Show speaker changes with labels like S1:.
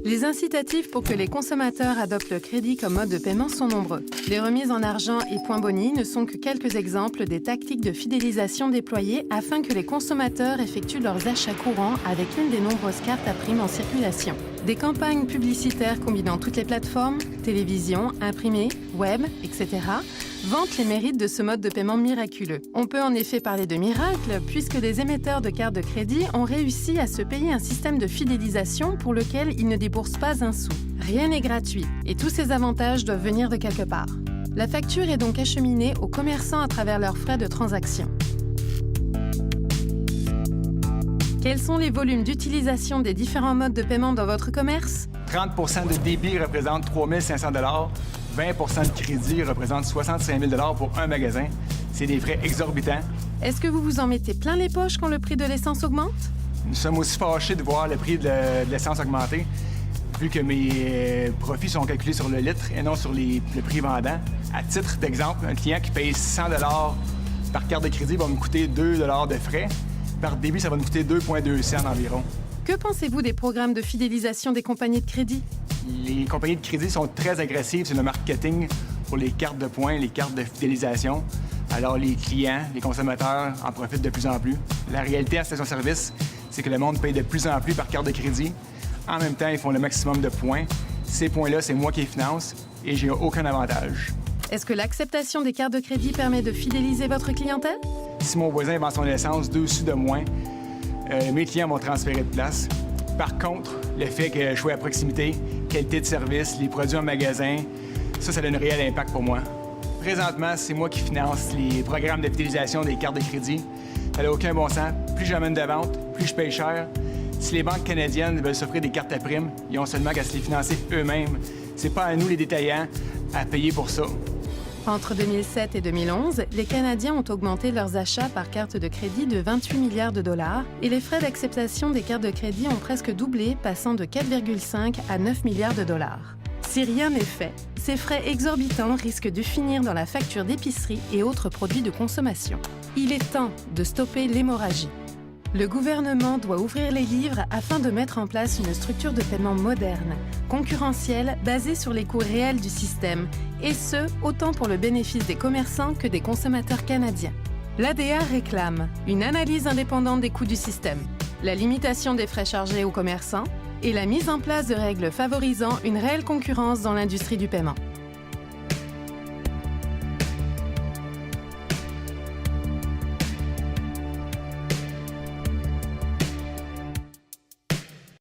S1: Les incitatifs pour que les consommateurs adoptent le crédit comme mode de paiement sont nombreux. Les remises en argent et points boni ne sont que quelques exemples des tactiques de fidélisation déployées afin que les consommateurs effectuent leurs achats courants avec une des nombreuses cartes à prime en circulation. Des campagnes publicitaires combinant toutes les plateformes, télévision, imprimé, web, etc., vantent les mérites de ce mode de paiement miraculeux. On peut en effet parler de miracle puisque des émetteurs de cartes de crédit ont réussi à se payer un système de fidélisation pour lequel ils ne déboursent pas un sou. Rien n'est gratuit et tous ces avantages doivent venir de quelque part. La facture est donc acheminée aux commerçants à travers leurs frais de transaction. Quels sont les volumes d'utilisation des différents modes de paiement dans votre commerce?
S2: 30 de débit représente 3 500 $, 20 de crédit représente 65 000 $ pour un magasin. C'est des frais exorbitants.
S1: Est-ce que vous vous en mettez plein les poches quand le prix de l'essence augmente?
S2: Nous sommes aussi fâchés de voir le prix de l'essence augmenter, vu que mes profits sont calculés sur le litre et non sur le prix vendant. À titre d'exemple, un client qui paye 100 $ par carte de crédit va me coûter 2 $ de frais. Par débit, ça va nous coûter 2,2 cents environ.
S1: Que pensez-vous des programmes de fidélisation des compagnies de crédit?
S2: Les compagnies de crédit sont très agressives sur le marketing pour les cartes de points, les cartes de fidélisation. Alors les clients, les consommateurs en profitent de plus en plus. La réalité à station-service, c'est que le monde paye de plus en plus par carte de crédit. En même temps, ils font le maximum de points. Ces points-là, c'est moi qui les finance et j'ai aucun avantage.
S1: Est-ce que l'acceptation des cartes de crédit permet de fidéliser votre clientèle?
S2: Si mon voisin vend son essence 2 sous de moins, mes clients vont transférer de place. Par contre, le fait que je sois à proximité, qualité de service, les produits en magasin, ça a un réel impact pour moi. Présentement, c'est moi qui finance les programmes de fidélisation des cartes de crédit. Ça n'a aucun bon sens. Plus j'amène de ventes, plus je paye cher. Si les banques canadiennes veulent s'offrir des cartes à prime, ils ont seulement qu'à se les financer eux-mêmes. C'est pas à nous, les détaillants, à payer pour ça.
S1: Entre 2007 et 2011, les Canadiens ont augmenté leurs achats par carte de crédit de 28 milliards de dollars et les frais d'acceptation des cartes de crédit ont presque doublé, passant de 4,5 à 9 milliards de dollars. Si rien n'est fait, ces frais exorbitants risquent de finir dans la facture d'épicerie et autres produits de consommation. Il est temps de stopper l'hémorragie. Le gouvernement doit ouvrir les livres afin de mettre en place une structure de paiement moderne, concurrentielle, basée sur les coûts réels du système, et ce, autant pour le bénéfice des commerçants que des consommateurs canadiens. L'ADA réclame une analyse indépendante des coûts du système, la limitation des frais chargés aux commerçants et la mise en place de règles favorisant une réelle concurrence dans l'industrie du paiement.